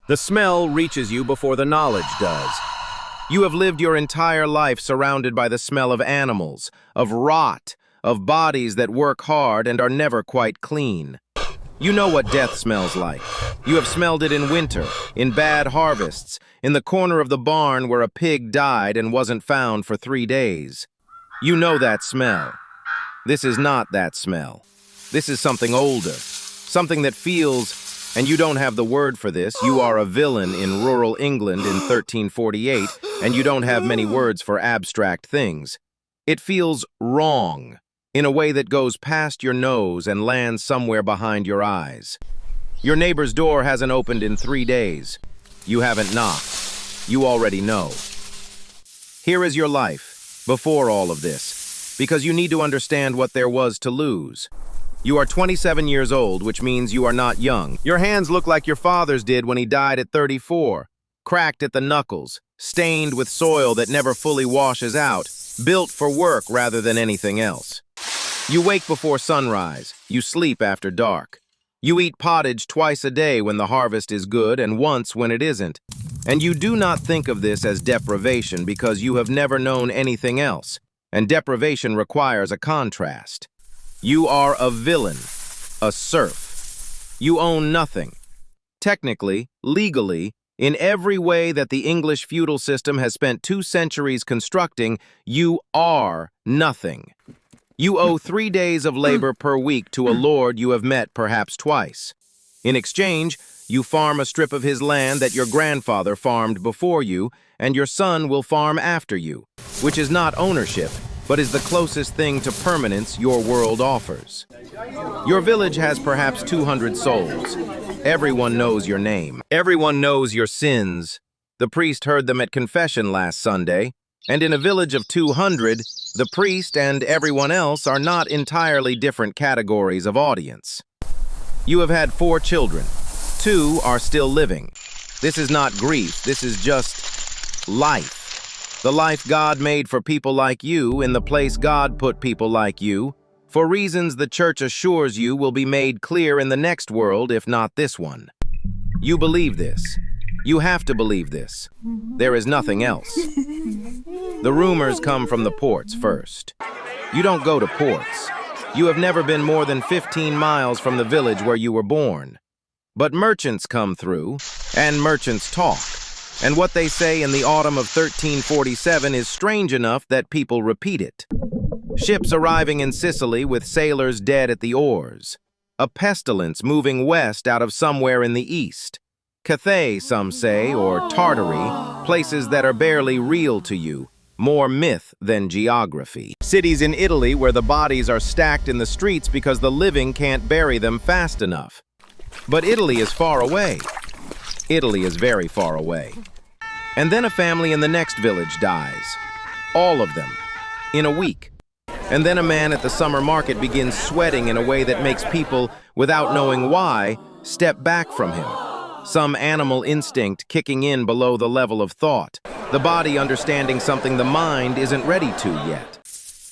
The smell reaches you before the knowledge does. You have lived your entire life surrounded by the smell of animals, of rot, of bodies that work hard and are never quite clean. You know what death smells like. You have smelled it in winter, in bad harvests, in the corner of the barn where a pig died and wasn't found for 3 days. You know that smell. This is not that smell. This is something older, something that feels, and you don't have the word for this, you are a villain in rural England in 1348, and you don't have many words for abstract things. It feels wrong, in a way that goes past your nose and lands somewhere behind your eyes. Your neighbor's door hasn't opened in 3 days. You haven't knocked. You already know. Here is your life, before all of this, because you need to understand what there was to lose. You are 27 years old, which means you are not young. Your hands look like your father's did when he died at 34, cracked at the knuckles, stained with soil that never fully washes out, built for work rather than anything else. You wake before sunrise. You sleep after dark. You eat pottage twice a day when the harvest is good and once when it isn't. And you do not think of this as deprivation because you have never known anything else, and deprivation requires a contrast. You are a villain, a serf. You own nothing. Technically, legally, in every way that the English feudal system has spent 2 centuries constructing, you are nothing. You owe 3 days of labor per week to a lord you have met perhaps twice. In exchange, you farm a strip of his land that your grandfather farmed before you, and your son will farm after you, which is not ownership, but is the closest thing to permanence your world offers. Your village has perhaps 200 souls. Everyone knows your name. Everyone knows your sins. The priest heard them at confession last Sunday, and in a village of 200, the priest and everyone else are not entirely different categories of audience. You have had 4 children. 2 are still living. This is not grief, this is just life. The life God made for people like you in the place God put people like you, for reasons the church assures you will be made clear in the next world, if not this one. You believe this. You have to believe this. There is nothing else. The rumors come from the ports first. You don't go to ports. You have never been more than 15 miles from the village where you were born. But merchants come through, and merchants talk. And what they say in the autumn of 1347 is strange enough that people repeat it. Ships arriving in Sicily with sailors dead at the oars. A pestilence moving west out of somewhere in the east. Cathay, some say, or Tartary, places that are barely real to you, more myth than geography. Cities in Italy where the bodies are stacked in the streets because the living can't bury them fast enough. But Italy is far away. Italy is very far away. And then a family in the next village dies. All of them. In a week. And then a man at the summer market begins sweating in a way that makes people, without knowing why, step back from him. Some animal instinct kicking in below the level of thought. The body understanding something the mind isn't ready to yet.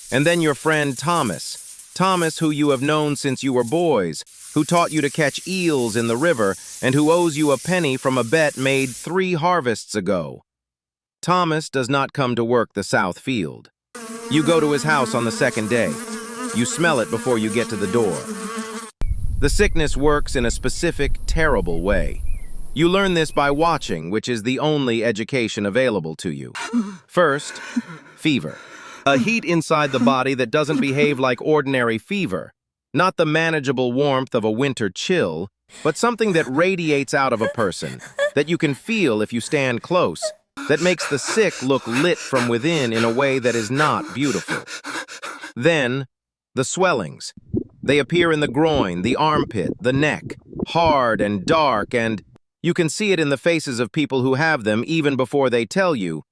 And then your friend Thomas. Thomas, who you have known since you were boys, who taught you to catch eels in the river, and who owes you a penny from a bet made 3 harvests ago. Thomas does not come to work the south field. You go to his house on the 2nd day. You smell it before you get to the door. The sickness works in a specific, terrible way. You learn this by watching, which is the only education available to you. First, fever. A heat inside the body that doesn't behave like ordinary fever. Not the manageable warmth of a winter chill, but something that radiates out of a person, that you can feel if you stand close, that makes the sick look lit from within in a way that is not beautiful. Then, the swellings. They appear in the groin, the armpit, the neck, hard and dark, and you can see it in the faces of people who have them even before they tell you,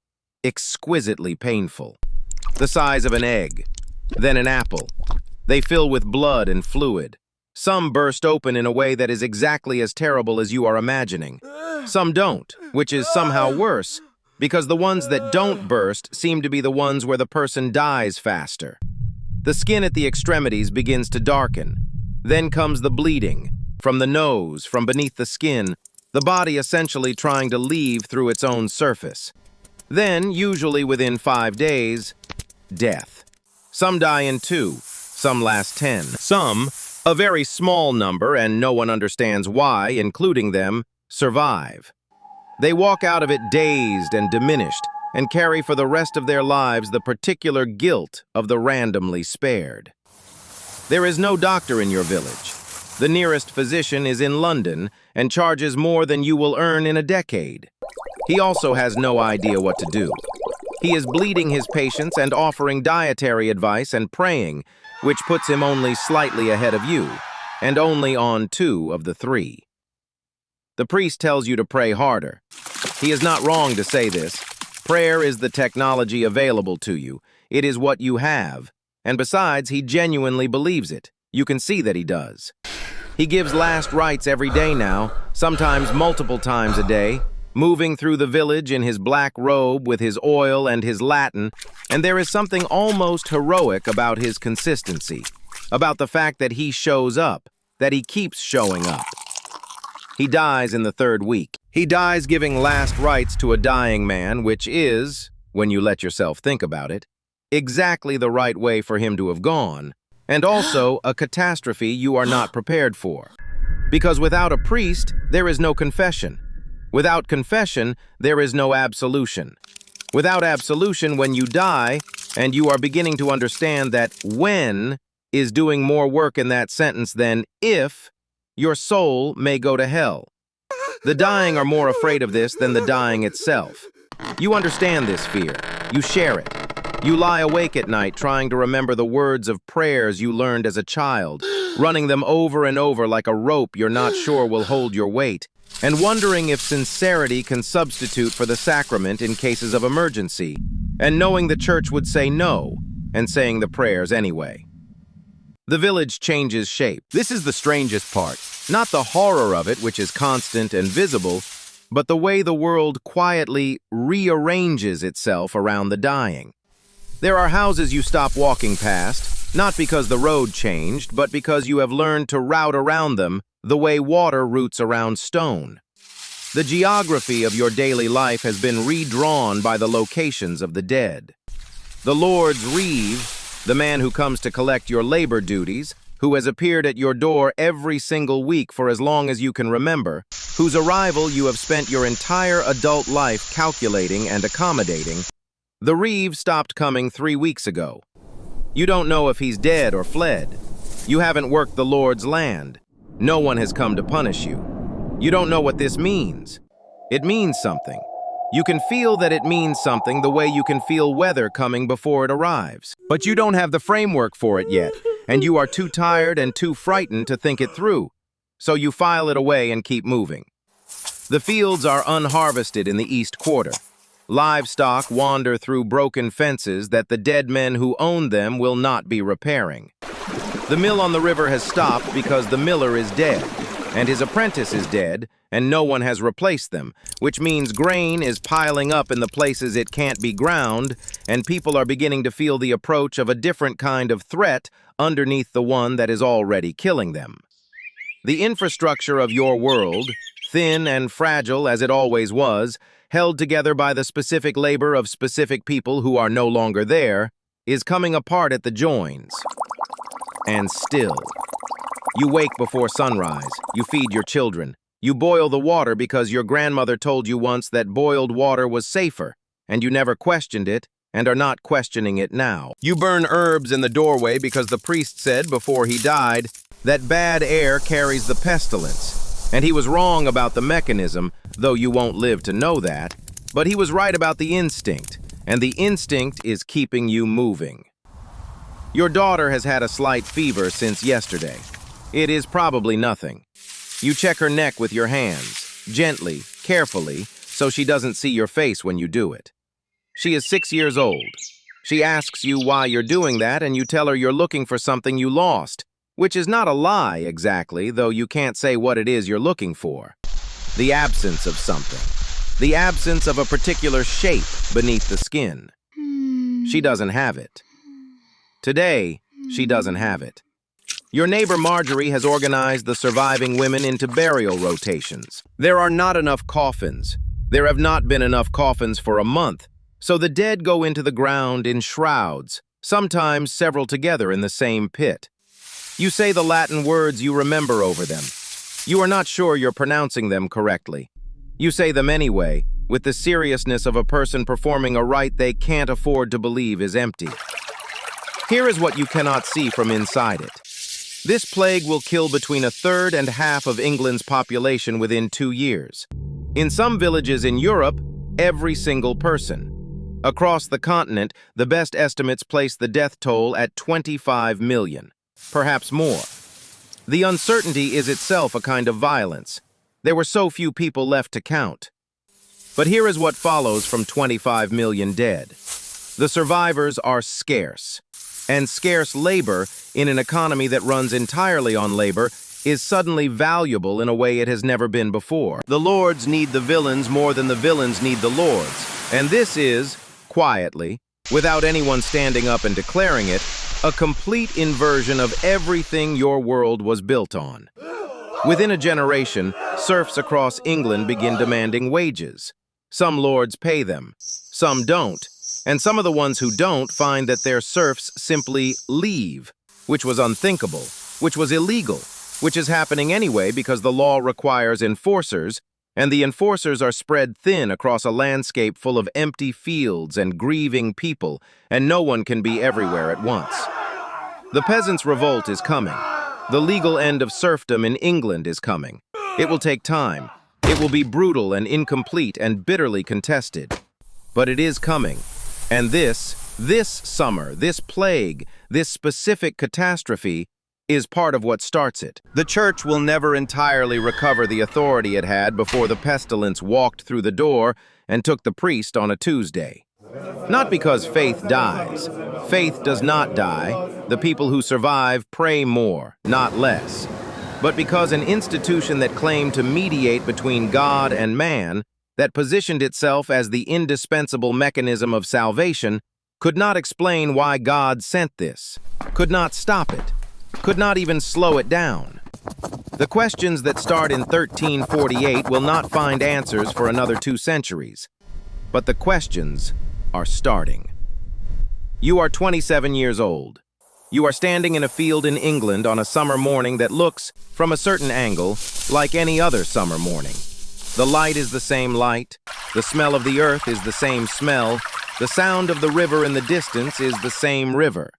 exquisitely painful. The size of an egg, then an apple. They fill with blood and fluid. Some burst open in a way that is exactly as terrible as you are imagining. Some don't, which is somehow worse, because the ones that don't burst seem to be the ones where the person dies faster. The skin at the extremities begins to darken. Then comes the bleeding, from the nose, from beneath the skin, the body essentially trying to leave through its own surface. Then, usually within 5 days, death. Some die in 2, some last 10. Some, a very small number, and no one understands why, including them, survive. They walk out of it dazed and diminished, and carry for the rest of their lives the particular guilt of the randomly spared. There is no doctor in your village. The nearest physician is in London and charges more than you will earn in a decade. He also has no idea what to do. He is bleeding his patients and offering dietary advice and praying, which puts him only slightly ahead of you, and only on 2 of the 3. The priest tells you to pray harder. He is not wrong to say this. Prayer is the technology available to you. It is what you have. And besides, he genuinely believes it. You can see that he does. He gives last rites every day now, sometimes multiple times a day, moving through the village in his black robe with his oil and his Latin, and there is something almost heroic about his consistency, about the fact that he shows up, that he keeps showing up. He dies in the 3rd week. He dies giving last rites to a dying man, which is, when you let yourself think about it, exactly the right way for him to have gone, and also a catastrophe you are not prepared for. Because without a priest, there is no confession. Without confession, there is no absolution. Without absolution, when you die, and you are beginning to understand that when is doing more work in that sentence than if, your soul may go to hell. The dying are more afraid of this than the dying itself. You understand this fear. You share it. You lie awake at night trying to remember the words of prayers you learned as a child, running them over and over like a rope you're not sure will hold your weight, and wondering if sincerity can substitute for the sacrament in cases of emergency, and knowing the church would say no, and saying the prayers anyway. The village changes shape. This is the strangest part. Not the horror of it, which is constant and visible, but the way the world quietly rearranges itself around the dying. There are houses you stop walking past, not because the road changed, but because you have learned to route around them the way water routes around stone. The geography of your daily life has been redrawn by the locations of the dead. The Lord's reeve, the man who comes to collect your labor duties, who has appeared at your door every single week for as long as you can remember, whose arrival you have spent your entire adult life calculating and accommodating, the reeve stopped coming 3 weeks ago. You don't know if he's dead or fled. You haven't worked the Lord's land. No one has come to punish you. You don't know what this means. It means something. You can feel that it means something the way you can feel weather coming before it arrives. But you don't have the framework for it yet, and you are too tired and too frightened to think it through. So you file it away and keep moving. The fields are unharvested in the East Quarter. Livestock wander through broken fences that the dead men who own them will not be repairing. The mill on the river has stopped because the miller is dead, and his apprentice is dead, and no one has replaced them, which means grain is piling up in the places it can't be ground, and people are beginning to feel the approach of a different kind of threat underneath the one that is already killing them. The infrastructure of your world, thin and fragile as it always was, held together by the specific labor of specific people who are no longer there, is coming apart at the joins. And still, you wake before sunrise, you feed your children, you boil the water because your grandmother told you once that boiled water was safer, and you never questioned it, and are not questioning it now. You burn herbs in the doorway because the priest said before he died that bad air carries the pestilence, and he was wrong about the mechanism, though you won't live to know that, but he was right about the instinct, and the instinct is keeping you moving. Your daughter has had a slight fever since yesterday. It is probably nothing. You check her neck with your hands, gently, carefully, so she doesn't see your face when you do it. She is 6 years old. She asks you why you're doing that, and you tell her you're looking for something you lost, which is not a lie exactly, though you can't say what it is you're looking for. The absence of something. The absence of a particular shape beneath the skin. She doesn't have it. Today, she doesn't have it. Your neighbor Marjorie has organized the surviving women into burial rotations. There are not enough coffins. There have not been enough coffins for a month, so the dead go into the ground in shrouds, sometimes several together in the same pit. You say the Latin words you remember over them. You are not sure you're pronouncing them correctly. You say them anyway, with the seriousness of a person performing a rite they can't afford to believe is empty. Here is what you cannot see from inside it. This plague will kill between a third and half of England's population within 2 years. In some villages in Europe, every single person. Across the continent, the best estimates place the death toll at 25 million, perhaps more. The uncertainty is itself a kind of violence. There were so few people left to count. But here is what follows from 25 million dead. The survivors are scarce. And scarce labor, in an economy that runs entirely on labor, is suddenly valuable in a way it has never been before. The lords need the villains more than the villains need the lords. And this is, quietly, without anyone standing up and declaring it, a complete inversion of everything your world was built on. Within a generation, serfs across England begin demanding wages. Some lords pay them, some don't, and some of the ones who don't find that their serfs simply leave, which was unthinkable, which was illegal, which is happening anyway because the law requires enforcers, and the enforcers are spread thin across a landscape full of empty fields and grieving people, and no one can be everywhere at once. The peasants' revolt is coming. The legal end of serfdom in England is coming. It will take time. It will be brutal and incomplete and bitterly contested. But it is coming. And this summer, this plague, this specific catastrophe, is part of what starts it. The church will never entirely recover the authority it had before the pestilence walked through the door and took the priest on a Tuesday. Not because faith dies. Faith does not die. The people who survive pray more, not less. But because an institution that claimed to mediate between God and man, that positioned itself as the indispensable mechanism of salvation, could not explain why God sent this, could not stop it, could not even slow it down. The questions that start in 1348 will not find answers for another 2 centuries. But the questions are starting. You are 27 years old. You are standing in a field in England on a summer morning that looks, from a certain angle, like any other summer morning. The light is the same light, the smell of the earth is the same smell, the sound of the river in the distance is the same river.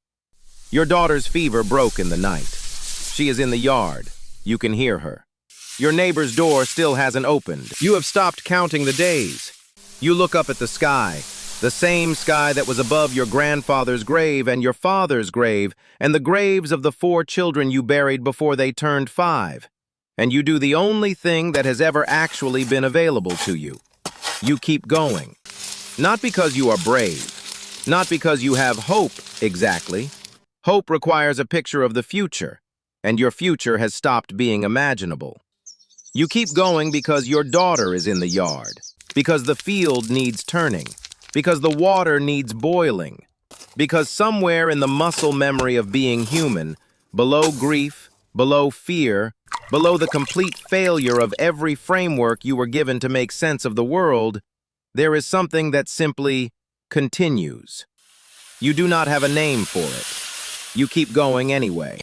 Your daughter's fever broke in the night. She is in the yard. You can hear her. Your neighbor's door still hasn't opened. You have stopped counting the days. You look up at the sky, the same sky that was above your grandfather's grave and your father's grave, and the graves of the 4 children you buried before they turned 5. And you do the only thing that has ever actually been available to you. You keep going. Not because you are brave. Not because you have hope, exactly. Hope requires a picture of the future, and your future has stopped being imaginable. You keep going because your daughter is in the yard, because the field needs turning, because the water needs boiling, because somewhere in the muscle memory of being human, below grief, below fear, below the complete failure of every framework you were given to make sense of the world, there is something that simply continues. You do not have a name for it. You keep going anyway.